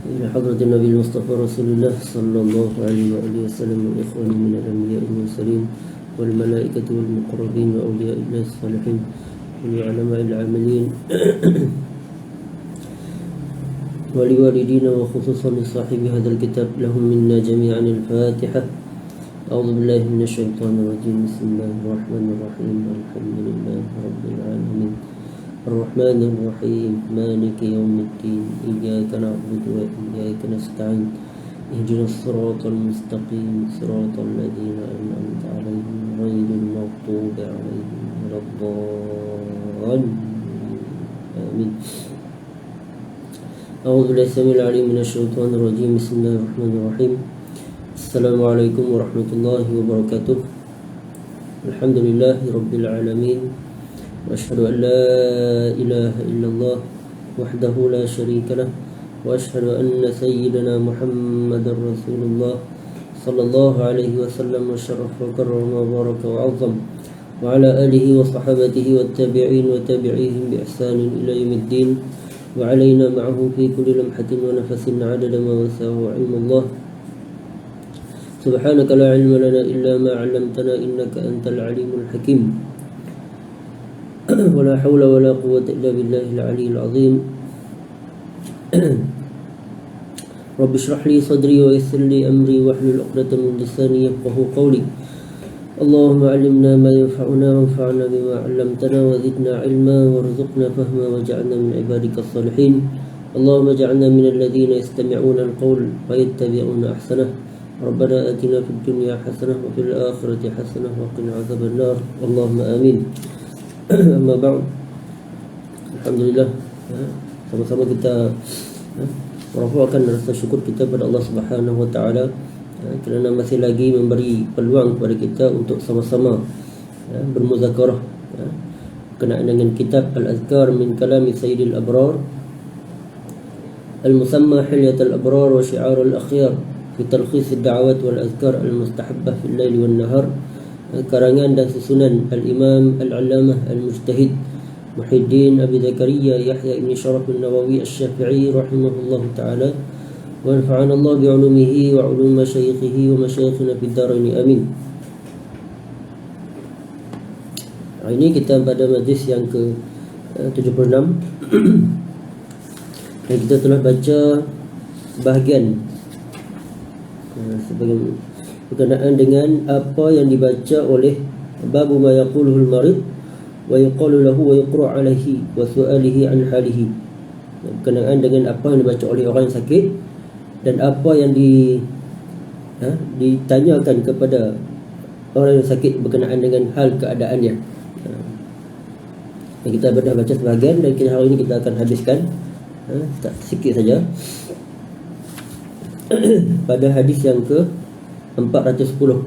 إلى حضرة النبي المصطفى رسول الله صلى الله عليه وآله وسلم والإخوان من الأنبياء والمرسلين والملائكة والمقربين وأولياء الله الصالحين والعلماء العاملين ولوالدينا وخصوصا لصاحب هذا الكتاب لهم منا جميعا الفاتحة. أعوذ بالله من الشيطان الرجيم. بسم الله الرحمن الرحيم. الحمد لله رب العالمين الرحمن الرحيم مالك يوم الدين إياك نعبد وإياك نستعين اهدنا الصراط المستقيم صراط الذين أنعمت عليهم غير المغضوب عليهم ولا الضالين آمين. أعوذ بالله السميع العليم من الشيطان الرجيم. بسم الله الرحمن الرحيم. السلام عليكم ورحمة الله وبركاته. الحمد لله رب العالمين وأشهد أن لا إله إلا الله وحده لا شريك له وأشهد أن سيدنا محمد رسول الله صلى الله عليه وسلم وشرف وكرم وبارك وعظم وعلى آله وصحابته والتابعين وتابعيهم بإحسان إلى يوم الدين وعلينا معه في كل لمحة ونفس عدد ما وسعه علم الله. سبحانك لا علم لنا إلا ما علمتنا إنك أنت العليم الحكيم. ولا حول ولا قوة إلا بالله العلي العظيم. رب اشرح لي صدري ويسر لي أمري واحلل عقدة من لساني يفقهوا قولي. اللهم علمنا ما ينفعنا وانفعنا بما علمتنا وزدنا علما وارزقنا فهما واجعلنا من عبادك الصالحين. اللهم اجعلنا من الذين يستمعون القول فيتبعون أحسنه. ربنا آتنا في الدنيا حسنة وفي الآخرة حسنة وقنا عذاب النار. اللهم آمين. Amma ba'd. Alhamdulillah, sama-sama kita merafakkan rasa syukur kita kepada Allah Subhanahu wa taala kerana masih lagi memberi peluang kepada kita untuk sama-sama bermuzakarah berkenaan dengan kitab Al-Azkar min kalami Sayyidil Abrar al-musamma Hilyatul Abrar wa Syi'arul Akhyar fi talkhis ad-da'awat wal azkar al-mustahabbah fil lail wan nahar, karangan dan susunan Al-Imam Al-Allamah Al-Mujtahid Muhyiddin Abi Zakaria Yahya ibn Sharaf An-Nawawi Asy-Syafi'i rahimahullahu ta'ala wa nafa'ana Allah bi'ulumihi wa 'ulum masyayikhihi wa masyayikhina fid dharain amin. Ini kita pada majlis yang ke-76 dan kita telah baca bahagian sebagai berkenaan dengan apa yang dibaca oleh babu ma yaquluhul marid wa yuqalu lahu wa yuqra alaihi wa su'alihi an halihi, berkenaan dengan apa yang dibaca oleh orang yang sakit dan apa yang ditanyakan kepada orang yang sakit berkenaan dengan hal keadaannya. Kita dah baca sebahagian dan hari ini kita akan habiskan sikit saja pada hadis yang ke 410.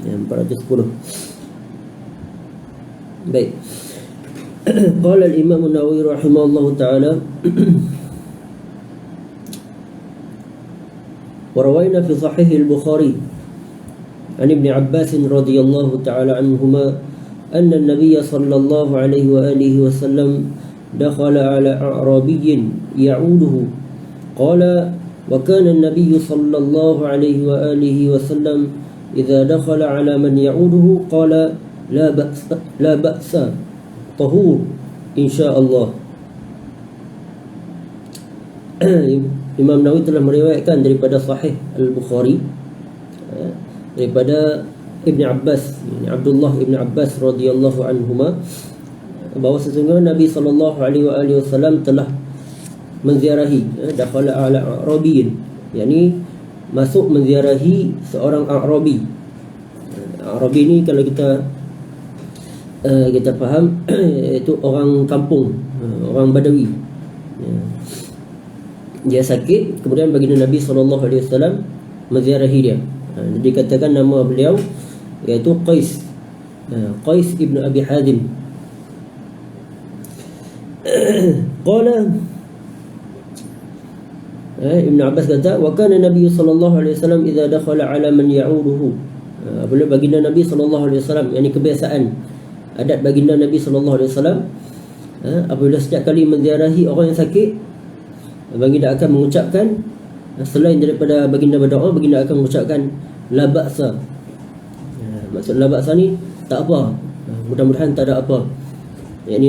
410. Baik. Qala al-Imam An-Nawawi rahimahullahu ta'ala wa rawayna fi sahih al-Bukhari an Ibn Abbas radhiyallahu ta'ala anhuma anna an-nabiy sallallahu alayhi wa alihi wa sallam dakhala ala a'rabiyyin ya'uduhu qala وكان النبي صلى الله عليه وآله وسلم إذا دخل على من يعوده قال لا بأس طهور إن شاء الله. Imam Nawawi telah meriwayatkan daripada Sahih Al-Bukhari daripada Ibn Abbas, Abdullah Ibn Abbas radhiyallahu anhuma, bahawa sesungguhnya Nabi sallallahu alaihi wasallam telah menziarahi dakhala ala a'rabiyyin, yakni masuk menziarahi seorang a'rabi. A'rabi ni kalau kita faham itu orang kampung, orang Badawi. Dia sakit, kemudian baginda Nabi sallallahu alaihi wasallam menziarahi dia. Dikatakan nama beliau iaitu Qais ibn Abi Hadim. Qala Ibn Abbas kata, wa kana Nabi sallallahu alaihi wasallam idza dakhala ala man ya'uduhu. Apabila baginda Nabi sallallahu alaihi wasallam, yakni kebiasaan adat baginda Nabi sallallahu alaihi wasallam, apabila setiap kali menziarahi orang yang sakit, Baginda akan mengucapkan, selain daripada baginda berdoa, baginda akan mengucapkan la ba'sa. Maksud la ba'sa ni tak apa, mudah-mudahan tak ada apa. Yang ini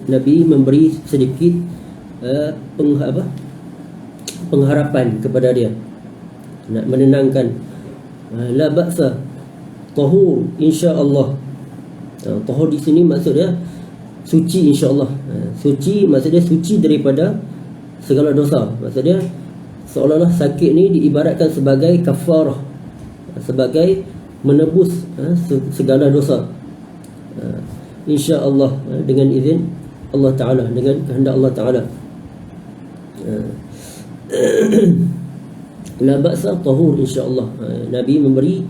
Nabi memberi sedikit pengharapan kepada dia, nak menenangkan. La ba'sa, tahur insya-Allah. Tahur di sini maksud dia suci insya-Allah. Suci maksud dia suci daripada segala dosa. Maksud dia seolah-olah sakit ni diibaratkan sebagai kafarah, sebagai menebus segala dosa, insya-Allah, dengan izin Allah Ta'ala, dengan kehendak Allah Ta'ala. La ba'sa tahur insya-Allah. Nabi memberi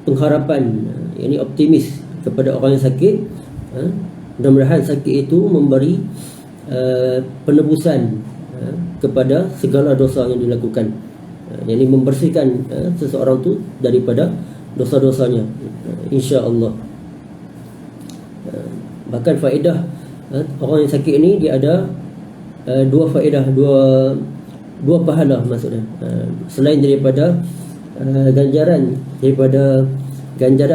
pengharapan, yakni optimis kepada orang yang sakit. Mudah-mudahan sakit itu memberi penebusan kepada segala dosa yang dilakukan, yakni membersihkan seseorang tu daripada dosa-dosanya, insya-Allah. Bahkan faedah orang yang sakit ni dia ada dua faedah, dua pahala maksudnya. Selain daripada ganjaran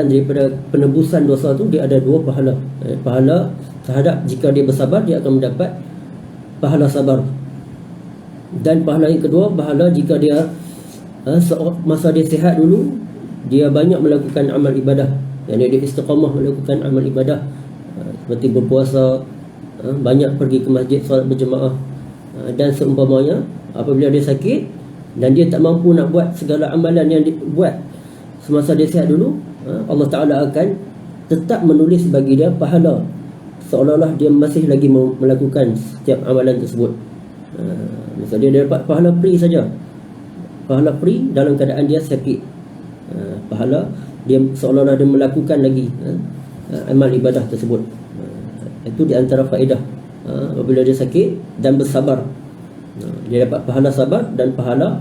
daripada penebusan dosa tu, dia ada dua pahala. Pahala terhadap jika dia bersabar, dia akan mendapat pahala sabar. Dan pahala yang kedua, pahala jika dia masa dia sihat dulu, dia banyak melakukan amal ibadah, yang dia istiqamah melakukan amal ibadah, seperti berpuasa, banyak pergi ke masjid, solat berjemaah, dan seumpamanya. Apabila dia sakit dan dia tak mampu nak buat segala amalan yang dia buat semasa dia sihat dulu, Allah Ta'ala akan tetap menulis bagi dia pahala, seolah-olah dia masih lagi melakukan setiap amalan tersebut. Misalnya dia dapat pahala free saja, pahala free dalam keadaan dia sakit. Pahala dia seolah-olah dia melakukan lagi amal ibadah tersebut. Itu di antara faedah apabila dia sakit dan bersabar, dia dapat pahala sabar dan pahala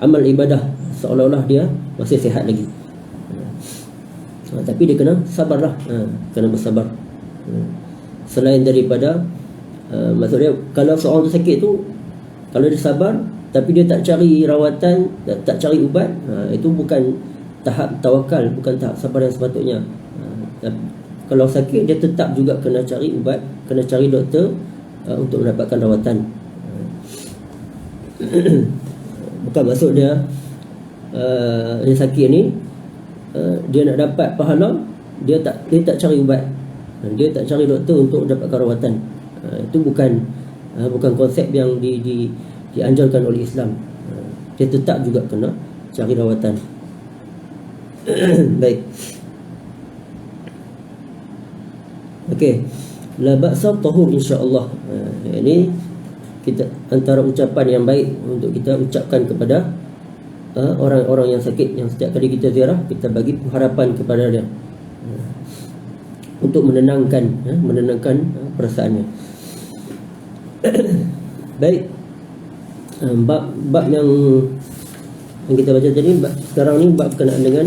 amal ibadah, seolah-olah dia masih sihat lagi. Tapi dia kena sabarlah, kena bersabar. Selain daripada maksudnya, kalau seorang tu sakit tu, kalau dia sabar tapi dia tak cari rawatan, tak cari ubat, itu bukan tahap tawakal, bukan tahap sabar yang sepatutnya. Kalau sakit, dia tetap juga kena cari ubat, kena cari doktor untuk mendapatkan rawatan. Bukan maksud dia dia sakit ni, dia nak dapat pahala, dia tak cari ubat, dia tak cari doktor untuk dapatkan rawatan. Itu bukan konsep yang dianjurkan oleh Islam. Dia tetap juga kena cari rawatan. Baik. Okey. La ba'sa tahur insya-Allah. Ini kita antara ucapan yang baik untuk kita ucapkan kepada orang-orang yang sakit, yang setiap kali kita ziarah, kita bagi pengharapan kepada dia untuk menenangkan perasaannya. Baik. Bab yang kita baca tadi, sekarang ni bab berkenaan dengan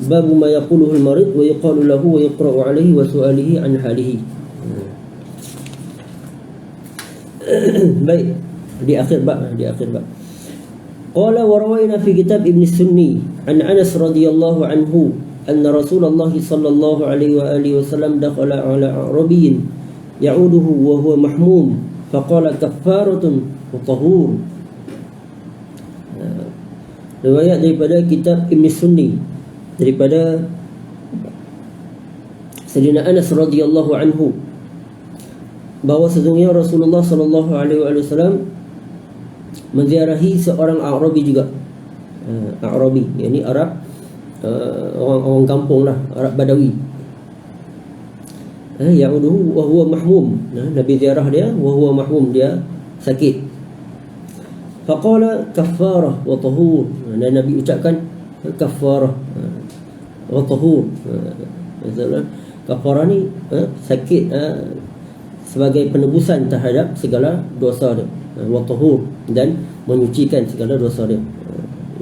bab ma yaquluhu al-marid wa yuqalu lahu wa yuqra'u alayhi wa su'alihi an halihi. Baik, di akhir bab. Qala wa rawayna fi kitab Ibn Sunni an Anas radhiyallahu anhu anna Rasulullah sallallahu alaihi wa alihi wasallam dakhala ala a'rabiyyin ya'uduhu wa huwa mahmum faqala kaffaratun wa tahur. Riwayat daripada kitab Ibn Sunni daripada Sayyidina Anas radhiyallahu anhu bahawa sesungguhnya Rasulullah sallallahu alaihi wasallam menziarahi seorang Arabi juga. Arabi, yakni Arab, orang kampung lah, Arab Badawi. Ya'uduhu wa huwa mahmum. Nabi ziarah dia wa huwa mahmum, dia sakit. Faqala kaffarah wa tahur. Dan Nabi ucapkan kaffarah wa tahur. Kaffarah ni sakit sebagai penebusan terhadap segala dosa dia, wa tahur, dan menyucikan segala dosa dia,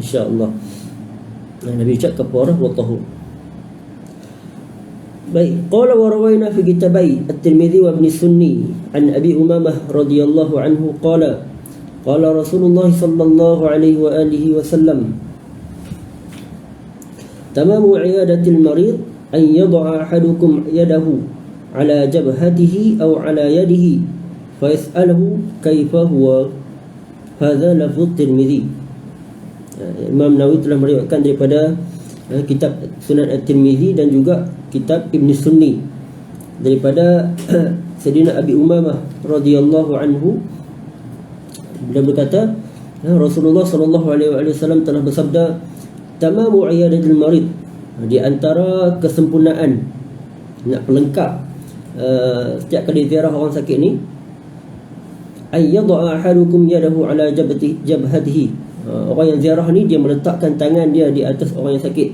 insya-Allah. Nabi ucap kaffarah wa tahur. Baik, qala wa rawayna fi kitabai At-Tirmidzi wa Ibn Sunni an Abi Umamah radhiyallahu anhu qala Qala Rasulullah sallallahu alaihi wa alihi wasallam, tamamu iyadatil marid an yad'a ahadukum yadahu ala jabhatihi aw ala yadihi fa yas'aluhu kaifa huwa. Hadza lafzu Tirmizi. Imam Nawawi telah meriwayatkan daripada kitab Sunan At-Tirmizi dan juga kitab Ibn Sunni daripada Sayyidina Abi Umamah radhiyallahu anhu. Beliau berkata, Rasulullah sallallahu alaihi wasallam telah bersabda, tamamu iyadatil marid, di antara kesempurnaan nak pelengkap setiap kali ziarah orang sakit ni, ay yad'a ahadukum yadahu ala jabhatihi. Orang yang ziarah ni dia meletakkan tangan dia di atas orang yang sakit.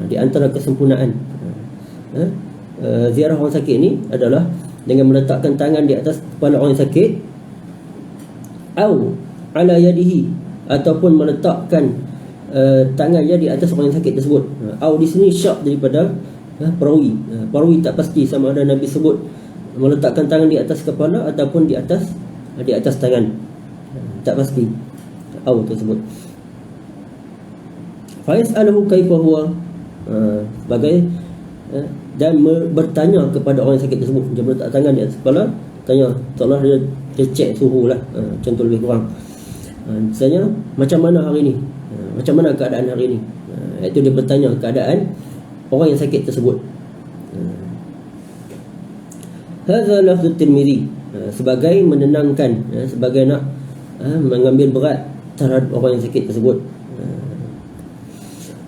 Di antara kesempurnaan ziarah orang sakit ni adalah dengan meletakkan tangan di atas kepala orang yang sakit, au ala yadihi, ataupun meletakkan tangan dia di atas orang yang sakit tersebut. Au di sini syak daripada perawi. Perawi tak pasti sama ada Nabi sebut meletakkan tangan di atas kepala ataupun di atas tangan. Tak pasti au tersebut. Fa yas'aluhu kaifa huwa, sebagai dan bertanya kepada orang yang sakit tersebut. Dia meletak tangan di atas kepala, tanya, seolah dia cek suhu lah, contoh lebih kurang. Misalnya, macam mana hari ni? Macam mana keadaan hari ni? Itu dia bertanya keadaan orang yang sakit tersebut. Hadza lafzu Tirmizi, sebagai menenangkan, sebagai nak mengambil berat terhadap orang yang sakit tersebut.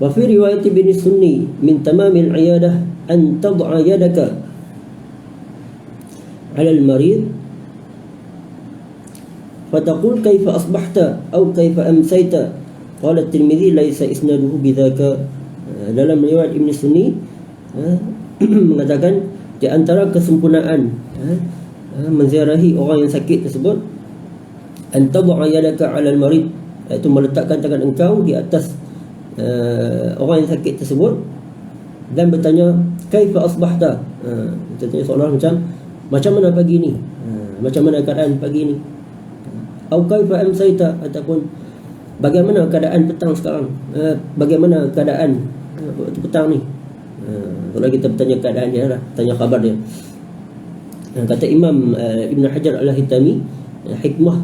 Wa fi riwayat Ibn Sunni min tamamil iyadah an tad'a yadaka 'ala al-marid fataqul kaifa asbahta aw kaifa amsayta. Qala At-Tirmidzi laisa isnaduhu bidzaka. Dalam riwayat Ibn Sunni mengatakan di antara kesempurnaan menziarahi orang yang sakit tersebut, an tad'a yadaka 'ala al-marid, iaitu meletakkan tangan engkau di atas orang yang sakit tersebut dan bertanya kaifa asbahta. Bertanya seolah macam mana pagi ni, macam mana keadaan pagi ni, atau kaifa amsayta, ataupun bagaimana keadaan petang sekarang, bagaimana keadaan waktu petang ni. Kalau kita bertanya keadaan dia lah, tanya khabar dia. Kata Imam Ibn Hajar Al-Haytami, hikmah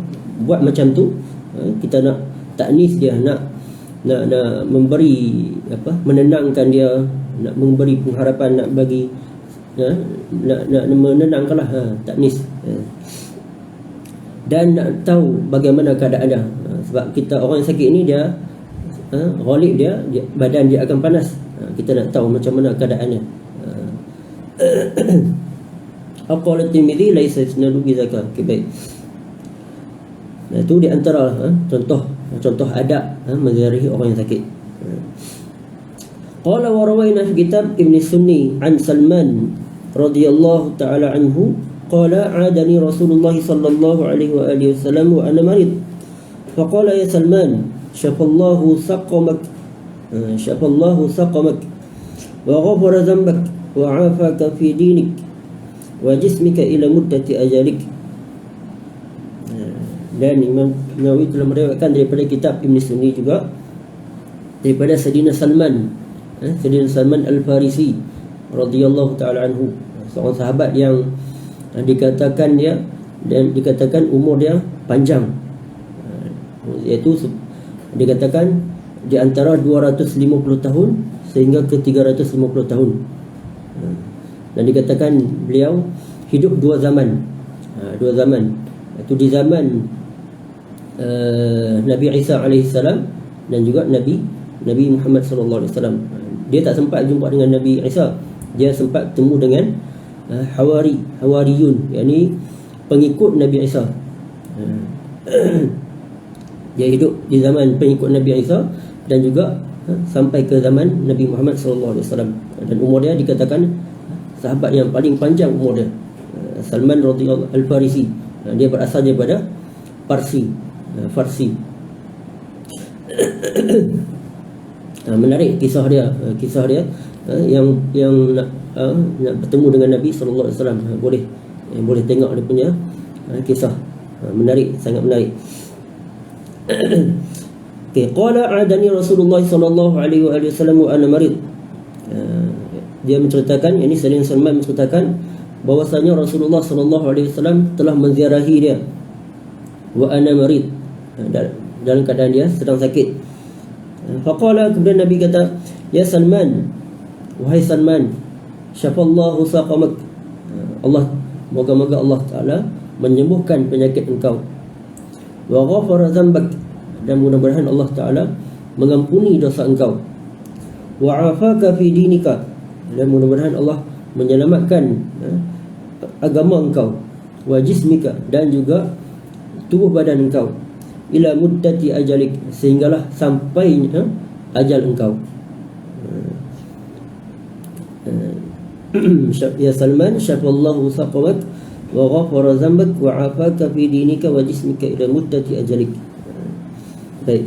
buat macam tu, kita nak taknis dia, nak memberi menenangkan dia, nak memberi pengharapan, nak bagi nak menenangkanlah, taknis, dan nak tahu bagaimana keadaan dia. Sebab kita orang yang sakit ni dia ghalib, dia badan dia akan panas. Kita nak tahu macam mana keadaannya. Aqala Tirmidzi laisa isnadu bidzaka. Baik. Nah, itu di antara contoh adab menziarahi orang yang sakit. Qala wa rawayna fi kitab Ibn Sunni an Salman radhiyallahu ta'ala anhu qala 'adani Rasulullah sallallahu alaihi wa alihi wasallam wa ana marid faqala ya Salman shafallahu saqamak wa ghafara dhanbak wa 'afaka fi dinik wa jismika ila muddati ajalik. Dan Imam Nawawi telah meriwayatkan daripada kitab Ibn Sunni juga daripada Sayyidina Salman, Sayyidina Salman Al-Farisi radhiyallahu ta'ala anhu, seorang sahabat yang dikatakan umur dia panjang, iaitu dikatakan di antara 250 tahun sehingga ke 350 tahun. Dan dikatakan beliau hidup dua zaman, iaitu di zaman Nabi Isa alaihissalam dan juga Nabi Muhammad sallallahu alaihi wasallam. Dia tak sempat jumpa dengan Nabi Isa, dia sempat bertemu dengan Hawariyun, yakni pengikut Nabi Isa. Dia hidup di zaman pengikut Nabi Isa dan juga sampai ke zaman Nabi Muhammad sallallahu alaihi wasallam. Dan umur dia dikatakan sahabat yang paling panjang umur dia, Salman radhiyallahu al-Farisi. Dia berasal daripada Farsi. Menarik kisah dia yang nak bertemu dengan Nabi sallallahu alaihi wasallam. Boleh tengok dia punya kisah. Menarik, sangat menarik. Okay, qala adani Rasulullah sallallahu alaihi wasallam wa ana marid. Dia menceritakan, ini Sayyidina Salman menceritakan bahwasanya Rasulullah sallallahu alaihi wasallam telah menziarahi dia wa ana marid, dalam keadaan dia sedang sakit. Faqala, kemudian Nabi kata, ya Salman, wahai Salman, syafallahu saqamak, Allah, moga-moga Allah Ta'ala menyembuhkan penyakit engkau, wa ghafara dhanbak, dan mudah-mudahan Allah Ta'ala mengampuni dosa engkau, wa afaka fi dinika, dan mudah-mudahan Allah menyelamatkan agama engkau, wa jismika, dan juga tubuh badan engkau, ila muddati ajalik, sehinggalah sampai ajal engkau. Ya Salman, syafallahu saqamak wa ghafara dhanbak wa afaka fi dinika wa jismika ila muddati ajalik. Baik.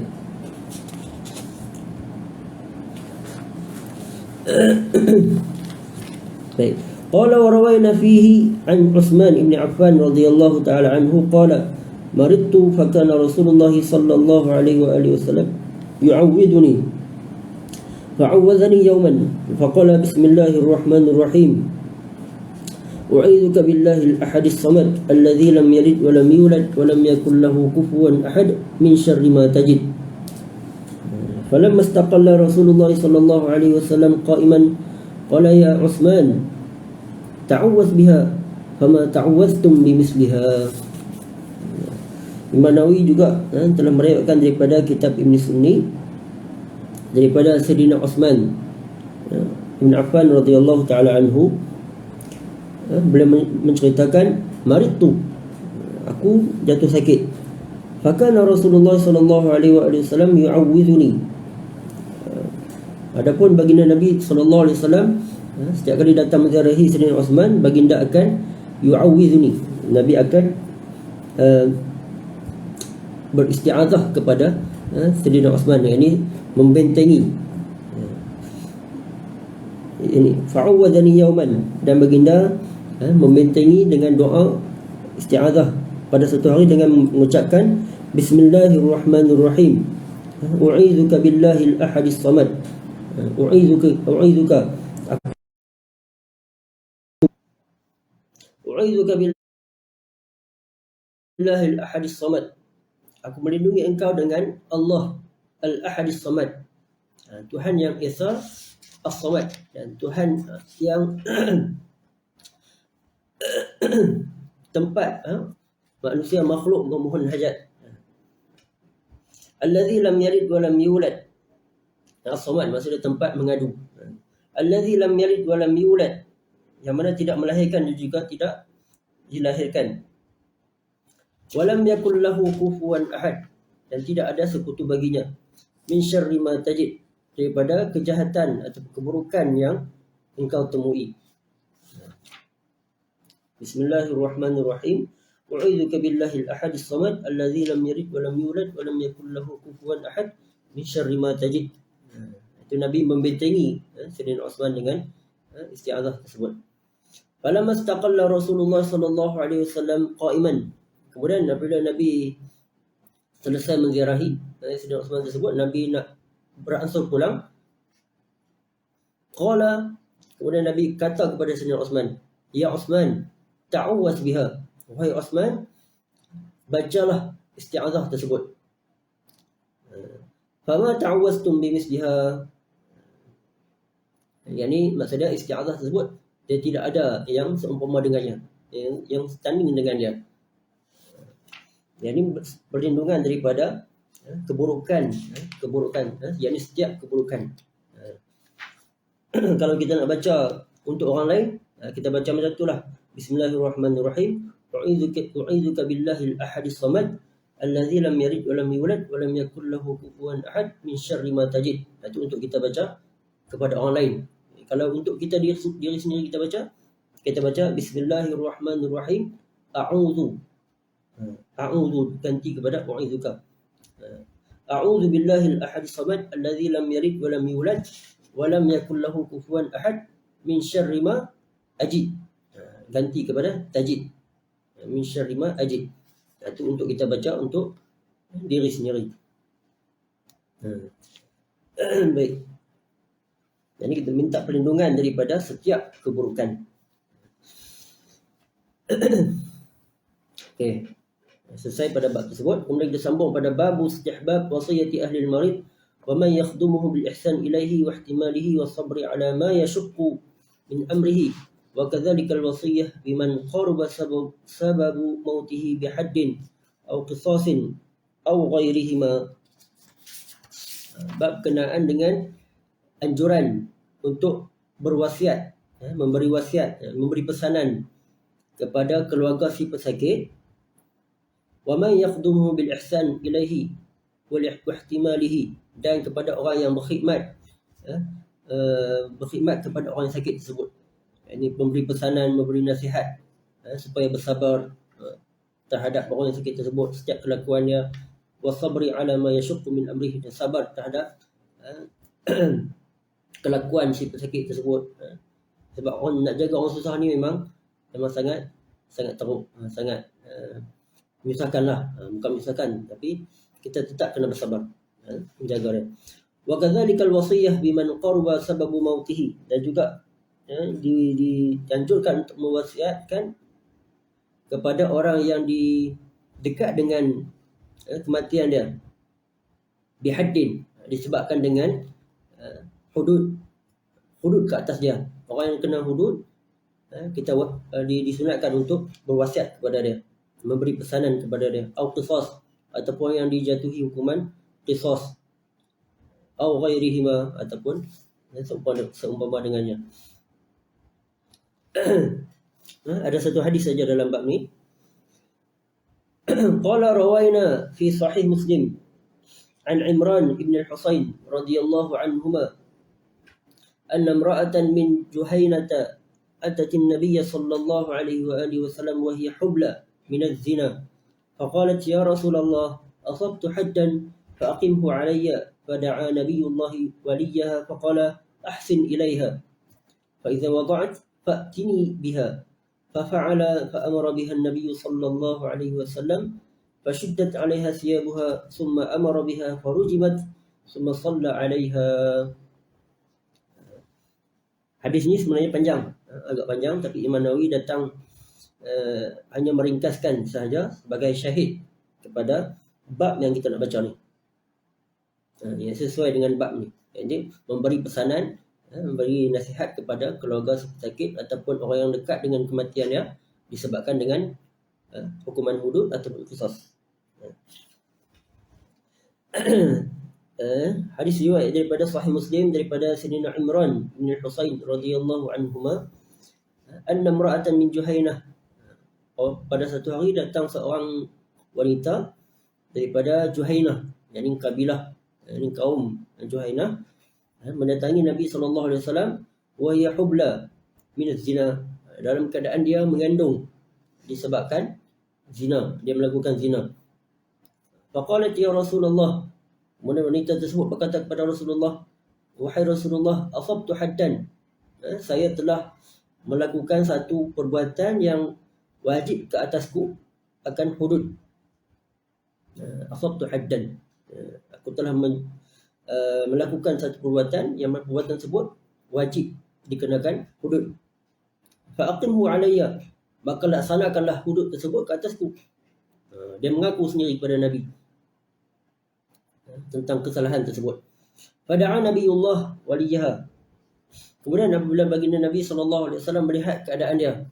Baik. Qala wa rawayna fihi an Utsman ibn Affan radhiyallahu ta'ala anhu qala maridtu fa kana Rasulullah sallallahu alaihi wa alihi wasallam yu'awwiduni fa'awwadhani yawman faqala bismillahir rahmanir rahim u'idzuka billahi al-ahadis samad alladhi lam yalid wa lam yulad wa lam yakul lahu kufuwan ahad min syarri ma tajid. Falamma istaqalla Rasulullah sallallahu alaihi wasallam qa'iman qala ya Utsman ta'awwadh biha fama ta'awwadhtum bimisliha. Imam Nawawi juga telah meriwayatkan daripada kitab Ibn Sunni daripada Sayyidina Utsman Ibn Affan radhiyallahu ta'ala anhu, beliau menceritakan maridtu, aku jatuh sakit, fakana Rasulullah sallallahu alaihi wasallam yu'awwidhuni. Adapun baginda Nabi sallallahu alaihi wasallam setiap kali datang menziarahi Sayyidina Utsman, baginda akan yu'awwidhuni, Nabi akan beristi'adzah kepada Sayyidina Utsman, ini membentengi. Ini fa'awwadhani yawman, dan baginda membentengi dengan doa isti'adzah pada satu hari dengan mengucapkan bismillahirrahmanirrahim u'idzuka billahil ahadis samad u'idzuka billahil ahadis samad, aku melindungi engkau dengan Allah al-ahadis samad, Tuhan yang Esa as-samad, dan Tuhan yang tempat manusia makhluk memohon hajat. Alladhi lam yalid wa lam yulad, as-samad maksudnya tempat mengadu. Alladhi lam yalid wa lam yulad, yang mana tidak melahirkan dan juga tidak dilahirkan. Wa lam yakul lahu kufuwan ahad, dan tidak ada sekutu baginya. Min syarri ma tajid, daripada kejahatan atau keburukan yang engkau temui. Bismillahirrahmanirrahim. U'idzuka billahil ahadis samad alladzi lam yalid wa lam yulad wa lam yakul lahu kufuwan ahad min syarri ma tajid. Itu Nabi membentengi Sayyidina Utsman dengan isti'adzah tersebut. Falamma istaqalla Rasulullah sallallahu alaihi wasallam qa'iman, kemudian apabila Nabi selesai menziarahi Sayyidina Utsman tersebut, Nabi nak beransur pulang. Qala, kemudian Nabi kata kepada Sayyidina Utsman, ya Utsman, ta'awwadh biha, wahai Utsman, bacalah isti'adzah tersebut. Fama ta'awwadhtum bimisliha, yakni maksudnya isti'adzah tersebut dia tidak ada yang seumpama dengannya, yang standing dengan dia. Yakni perlindungan daripada keburukan, yakni setiap keburukan. Kalau kita nak baca untuk orang lain, kita baca macam itulah. Bismillahirrahmanirrahim. U'idzuka billahil ahadis samad alladzi lam yalid wa lam yulad wa lam yakul lahu kufuwan ahad min syarri ma tajid. Itu untuk kita baca kepada orang lain. Kalau untuk kita diri sendiri kita baca bismillahirrahmanirrahim. A'udzu ganti kepada u'idzuka. A'udzu billahil ahadis samad alladzi lam yalid wa lam yulad wa lam yakul lahu kufuwan ahad min syarri ma ajid. Ganti kepada tajid. Min syarri ma ajid. Itu untuk kita baca untuk diri sendiri. Baik. Jadi kita minta perlindungan daripada setiap keburukan. Okey. Selesai pada bab tersebut. Kemudian kita sambung pada bab istihbab wasiyati ahli al-marid wa man yakhdumuhu bil ihsan ilaihi wa ihtimalihi wa sabri ala ma yashqu min amrihi wa kadzalika al-wasiyah biman qaraba sababu mautihi bihaddin aw qisasin aw ghairihima. Bab kenaan dengan anjuran untuk berwasiat, memberi wasiat, memberi pesanan kepada keluarga si pesakit. Wa man yakhdumuhu bil ihsan ilaihi wa ihtimalihi, dan kepada orang yang berkhidmat kepada orang yang sakit tersebut. Ini memberi pesanan, memberi nasihat supaya bersabar terhadap orang yang sakit tersebut, setiap kelakuannya. Wasabri ala ma yashqu min amrihi, dan sabar terhadap kelakuan si pesakit tersebut. Sebab orang nak jaga orang susah ni memang sangat teruk, sangat menyusahkanlah. Bukan menyusahkan, tapi kita tetap kena bersabar menjaga dia. Wa kadzalika al-wasiyah biman qaraba sababu mautihi, dan juga dianjurkan untuk mewasiatkan kepada orang yang dekat dengan kematian dia, bihaddin, disebabkan dengan hudud ke atas dia. Orang yang kena hudud, kita disunatkan untuk berwasiat kepada dia, memberi pesanan kepada dia. Au qisas, ataupun yang dijatuhi hukuman qisas. Au ghairihima, ataupun seumpama dengannya. Ada satu hadis saja dalam bab ni. Qala rawaina fi sahih Muslim an Imran ibn al-Husayn radhiyallahu anhuma anna imra'atan min Juhaynata atat an-nabiy sallallahu alaihi wa alihi wasallam wa hiya hubla min az-zina faqalat ya Rasulullah asabtu haddan فأقمه علي فدعا نبي الله وليها فقال أحسن إليها فإذا وضعت فأتني بها ففعل فأمر بها النبي صلى الله عليه وسلم فشدت عليها ثيابها ثم أمر بها فرجمت ثم صلى عليها. Hadis ini sebenarnya panjang, agak panjang, tapi Imam Nawawi datang hanya meringkaskan sahaja sebagai syahid kepada bab yang kita nak baca ni. Yang sesuai dengan bab ni. Jadi memberi pesanan, memberi nasihat kepada keluarga sakit ataupun orang yang dekat dengan kematiannya disebabkan dengan hukuman hudud ataupun qisas. Hadis riwayat daripada Sahih Muslim daripada Sayyidina Imran bin Husayn radhiyallahu anhuma anna imra'atan min Juhaynah, pada satu hari datang seorang wanita daripada Juhaynah, yakni kabilah, yakni kaum Juhaynah, mendatangi Nabi SAW wa hiya hubla min az-zina, dalam keadaan dia mengandung disebabkan zina, dia melakukan zina. Faqalat ya Rasulullah, kemudian wanita tersebut berkata kepada Rasulullah, wahai Rasulullah, asabtu haddan, saya telah melakukan satu perbuatan yang wajib ke atasku akan hudud. Asabtu haddan, aku telah melakukan satu perbuatan yang perbuatan tersebut wajib dikenakan hudud. Fa'aqimhu alayya, maka laksanakanlah hudud tersebut ke atasku. Dia mengaku sendiri kepada Nabi tentang kesalahan tersebut. Fada'a Nabiullah waliyaha, kemudian apabila baginda Nabi SAW melihat keadaan dia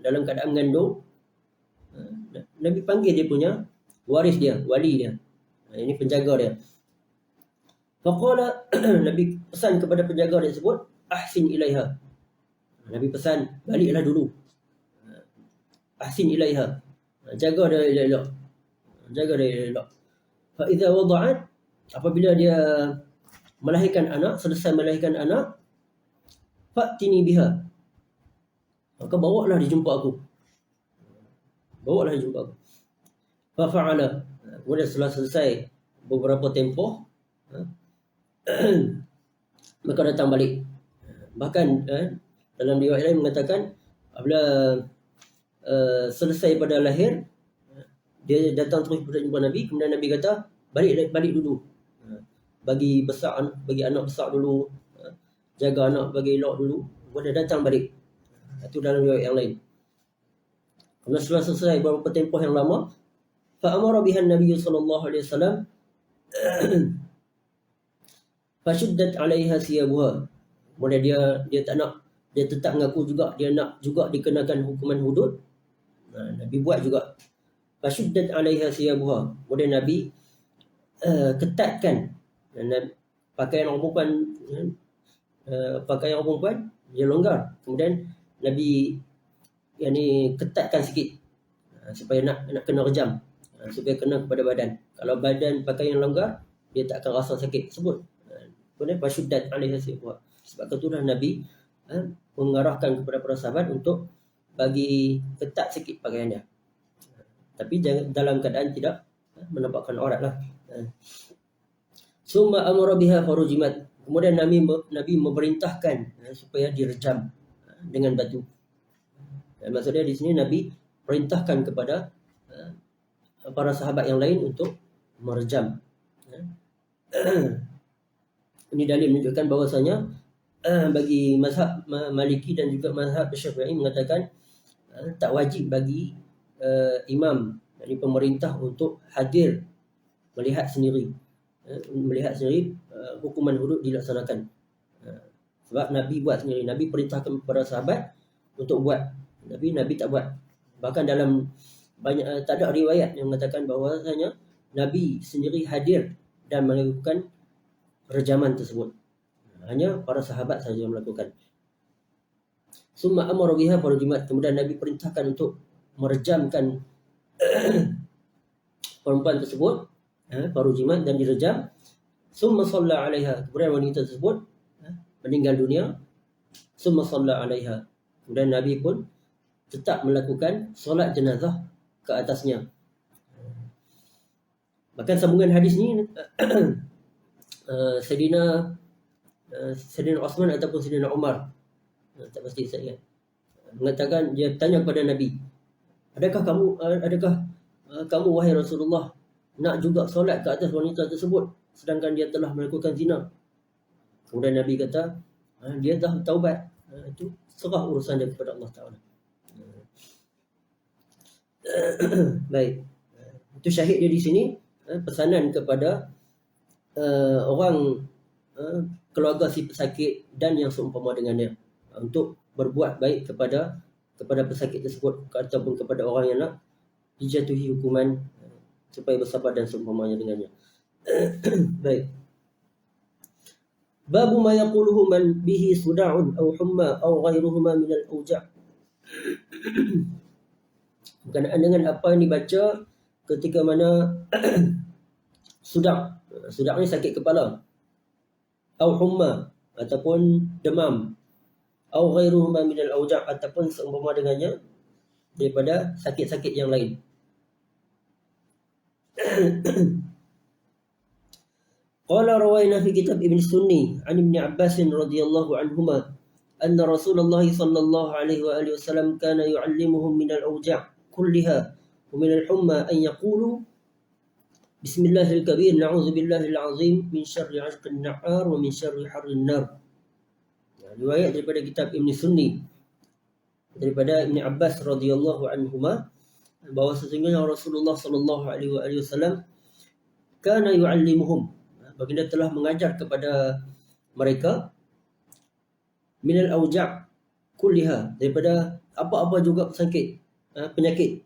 dalam keadaan mengandung, Nabi panggil dia punya waris dia, wali dia, ini penjaga dia. Faqala, Nabi pesan kepada penjaga dia tersebut, ahsin ilaiha, Nabi pesan, baliklah dulu, ahsin ilaiha, jaga dia elok, jaga dia elok. Fa idza wada'at, apabila dia melahirkan anak, selesai melahirkan anak, fa'tini biha, maka bawalah dia jumpa aku, bawalah dia jumpa aku. Fa fa'ala, kemudian setelah selesai beberapa tempoh, maka datang balik. Bahkan dalam riwayat lain mengatakan apabila selesai pada lahir, Dia datang terus berjumpa Nabi, kemudian Nabi kata, balik dulu. Bagi anak besar dulu, jaga anak bagi elok dulu, kemudian datang balik. Itu dalam riwayat yang lain. Kemudian setelah selesai beberapa tempoh yang lama, fa'amara biha Nabi sallallahu alaihi wasallam fashuddat 'alaiha thiyabuha. Kemudian dia tak nak, dia tetap mengaku juga dia nak juga dikenakan hukuman hudud. Nabi buat juga. Fashuddat 'alaiha thiyabuha. Kemudian Nabi ketatkan pakaian orang perempuan, pakaian orang perempuan dia longgar. Kemudian Nabi ketatkan sikit supaya nak kena rejam, supaya kena kepada badan. Kalau badan pakaian longgar, dia tak akan rasa sakit tersebut. Kemudian fashuddat 'alaiha thiyabuha. Sebab itulah Nabi mengarahkan kepada para sahabat untuk bagi ketat sikit pakaiannya, tapi jangan dalam keadaan tidak menampakkan aurat lah. Summa amara biha farujimat. Kemudian Nabi memerintahkan supaya direjam dengan batu. Maksudnya di sini Nabi perintahkan kepada para sahabat yang lain untuk merejam. Ini dalil menunjukkan bahwasanya bagi mazhab Maliki dan juga mazhab Syafi'i mengatakan tak wajib bagi imam, yakni pemerintah, untuk hadir melihat sendiri hukuman hudud dilaksanakan. Sebab Nabi buat sendiri. Nabi perintahkan kepada sahabat untuk buat. Nabi tak buat. Bahkan dalam banyak tak ada riwayat yang mengatakan bahawasanya Nabi sendiri hadir dan melakukan rejaman tersebut. Hanya para sahabat sahaja yang melakukan. Summa amara biha farujimat. Kemudian Nabi perintahkan untuk merejamkan perempuan tersebut, farujimat, dan direjam. Summa shalla 'alaiha. Kemudian wanita tersebut meninggal dunia. Summa shalla 'alaiha. Kemudian Nabi pun tetap melakukan solat jenazah ke atasnya. Bahkan sambungan hadis ni Sayyidina Osman ataupun Sayyidina Umar, tak pasti saya ingat, mengatakan, dia tanya kepada Nabi, adakah kamu wahai Rasulullah nak juga solat ke atas wanita tersebut sedangkan dia telah melakukan zina? Kemudian Nabi kata, dia dah taubat, itu serah urusan dia kepada Allah Ta'ala. Baik, itu syahid dia di sini, pesanan kepada orang keluarga si pesakit dan yang seumpama dengannya untuk berbuat baik kepada pesakit tersebut ataupun kepada orang yang nak dijatuhi hukuman, supaya bersabar dan seumpamanya dengannya. Baik. Babu ma yaquluhu man bihi suda'un aw humma aw ghairuhuma min al-awja'. Berkenaan dengan apa yang dibaca ketika mana sudak ni sakit kepala, aw humma ataupun demam, aw ghairuhuma min al-awja' ataupun seumpama dengannya daripada sakit-sakit yang lain. Qala rawaina fi kitab Ibn Sunni an Ibn Abbas radhiyallahu anhuma anna Rasulullah sallallahu alaihi wa alihi wasallam kana yu'allimuhum min al-awja' kullaha wa min al-humma an yaqulu Bismillahil kabir na'udzu billahil azim min syarri 'ashqin na'ar wa min syarri harrin nar. Riwayat daripada kitab Ibn Sunni daripada Ibn Abbas radhiyallahu anhuma bahawa sesungguhnya Rasulullah sallallahu alaihi wasallam kana yu'allimuhum, baginda telah mengajar kepada mereka, minal awja' kulliha, daripada apa-apa juga penyakit,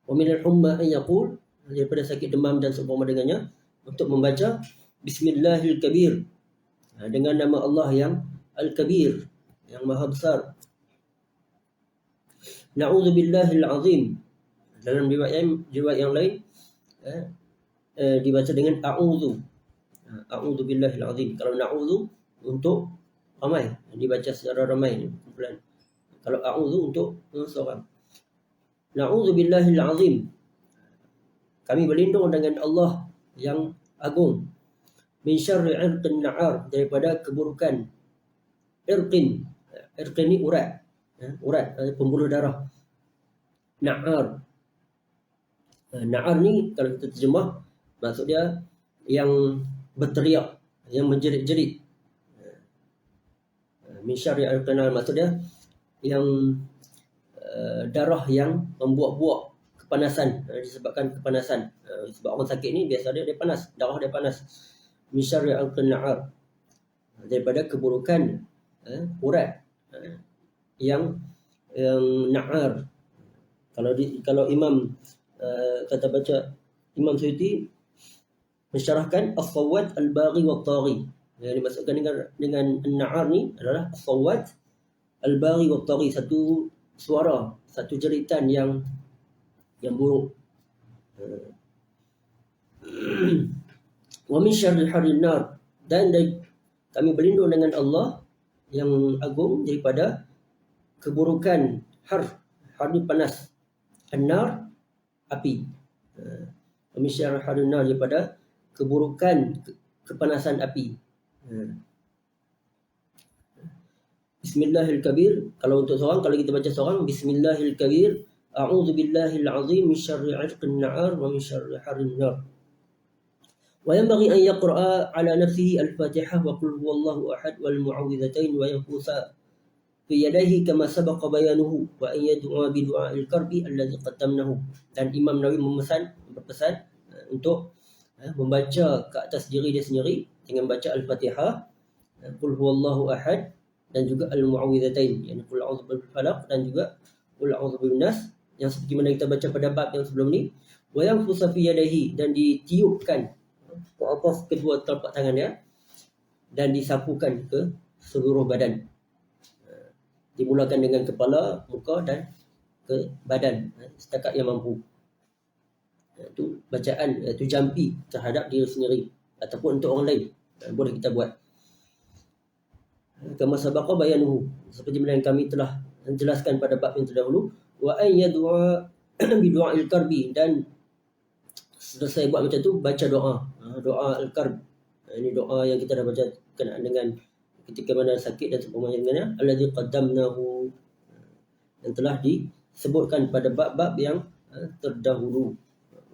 wa minal humma an yaqul, daripada sakit demam dan seumpama dengannya, untuk membaca Bismillahil kabir, dengan nama Allah yang Al-Kabir, yang maha besar. Na'udzu billahil azim, dalam riwayat yang lain dibaca dengan a'udzu. A'udzu billahil azim. Kalau na'udzu untuk ramai, dibaca secara ramai, kumpulan. Kalau a'udzu untuk seorang. Na'udzu billahil azim, kami berlindung dengan Allah yang agung. Min syarri 'irqin na'ar, daripada keburukan irqin. Irqin ni urat, pembuluh darah. Na'ar, Na'ar ni kalau kita terjemah, maksud dia yang berteriak, yang menjerit-jerit. Min syarri al-qanar, maksud dia yang darah yang membuat-buat kepanasan, disebabkan kepanasan. Sebab orang sakit ni biasa dia panas, darah dia panas. Min syarri al-qanar, daripada keburukan urat yang na'ar. Kalau Imam kata baca Imam Suyuti mensyarahkan as-sawwat al-baghi wa taghi. Yang dimaksudkan dengan an-na'ar ni adalah as-sawwat al-baghi wa taghi, satu suara, satu jeritan yang buruk. Wa min syarri harin nar, dan kami berlindung dengan Allah yang agung daripada keburukan har ni panas, an-nar api. Wa min syarri harin nar, daripada keburukan kepanasan api. Bismillahirrahmanirrahim. Kalau untuk seorang, kalau kita baca seorang, Bismillahirrahmanirrahim, a'udzu billahil azim min syarri 'irqin na'ar wa min syarri harin nar. Wa yanbaghi an yaqra'a 'ala nafsihi al-Fatihah wa qul huwallahu ahad wal mu'awwidhatain wa yanfusa fi yadayhi kama sabaqa bayanuhu wa an yad'a bi du'a'il karbi alladhi qaddamnahu. Dan Imam Nawawi berpesan untuk membaca ke atas diri dia sendiri dengan baca al-Fatihah, qul huwallahu ahad, dan juga al-mu'awwidhatain, yakni qul a'udzu birabbil falaq dan juga qul a'udzu birabbin nas, yang seperti mana kita baca pada bab yang sebelum ni. Wa yanfusa fi yadayhi, dan ditiupkan ke atas kedua telapak tangan dia dan disapukan ke seluruh badan. Dimulakan dengan kepala, muka dan ke badan setakat yang mampu. Itu bacaan, itu jampi terhadap diri sendiri ataupun untuk orang lain, boleh kita buat. Kama sabaqa bayanuhu, seperti mana yang kami telah jelaskan pada bab yang terdahulu. Wa an yad'a bi du'a'il karbi, dan selesai buat macam tu baca doa al-karb. Ini doa yang kita dah baca kenaan dengan ketika mana sakit dan seumpamanya dengannya, alladzi qaddamnahu, yang telah disebutkan pada bab-bab yang terdahulu.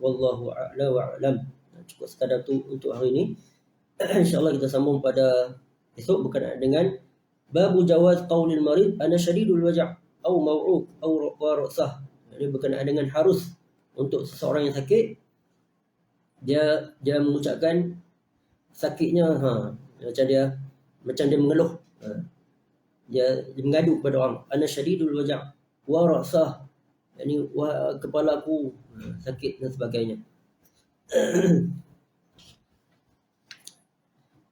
Wallahu a'la wa a'lam. Cukup sekadar tu untuk hari ini. InsyaAllah kita sambung pada esok berkenaan dengan babu jawaz qaulil marid ana syadidul waja' au maw'uq au ra'sah. Ini berkenaan dengan harus untuk seseorang yang sakit dia mengucapkan sakitnya, macam dia mengeluh, dia mengadu kepada orang, ana syadidul waja' wa ra'sah, yakni kepala aku sakit dan sebagainya.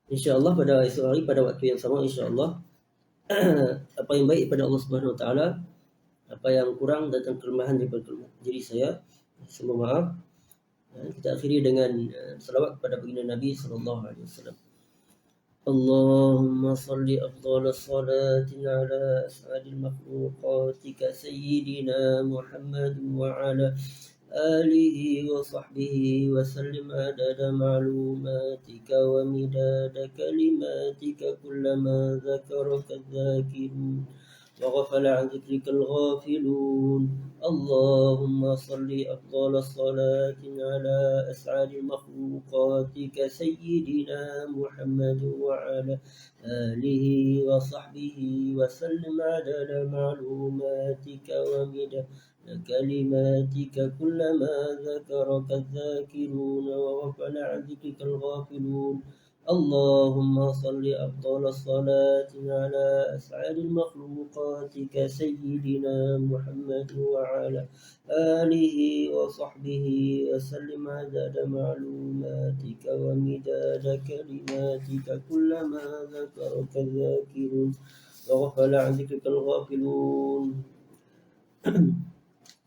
InsyaAllah pada esok hari pada waktu yang sama, insyaAllah apa yang baik pada Allah Subhanahu Wa Taala, apa yang kurang dan kelemahan daripada diri saya, semua maaf. Kita akhiri dengan salawat kepada baginda Nabi sallallahu alaihi wasallam. Allahumma salli afdhalas salatin ala as'adil makhluqatika sayyidina Muhammad wa ala alihi wa sahbihi wa sallim adada ma'lumatika wa midada kalimatika kullama dhakaraka dhakirun wa ghafala an dhikrika al-ghafilun. Allahumma salli afdalas salatin ala as'adil makhluqatika sayyidina Muhammad wa ala alihi wa sahbihi wa sallim adada ma'lumatika wa midada kalimatika kullama dhakaraka dhakirun wa ghafala an dhikrika al-ghafilun. Allahumma salli afdalas salatin ala as'adil makhluqatika sayyidina Muhammad wa ala alihi wa sahbihi wa sallim adada ma'lumatika wa midada kalimatika kullama dhakaraka dhakirun wa ghafala an dhikrika al-ghafilun.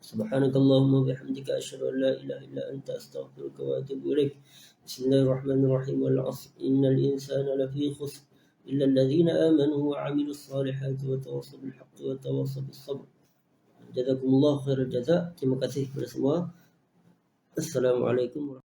Subhanakallahumma bihamdika asyhadu an la ilaha illa anta astaghfiruka wa atubu ilaik. Bismillahirrahmanirrahim. Wal 'asr innal insana lafi khusr illa alladhina amanu wa 'amilus salihati wa tawassaw bil haqqi wa tawassaw bis sabr. Jazakumullahu khairal jazaa. Terima kasih kepada semua. Assalamualaikum warahmatullahi wabarakatuh.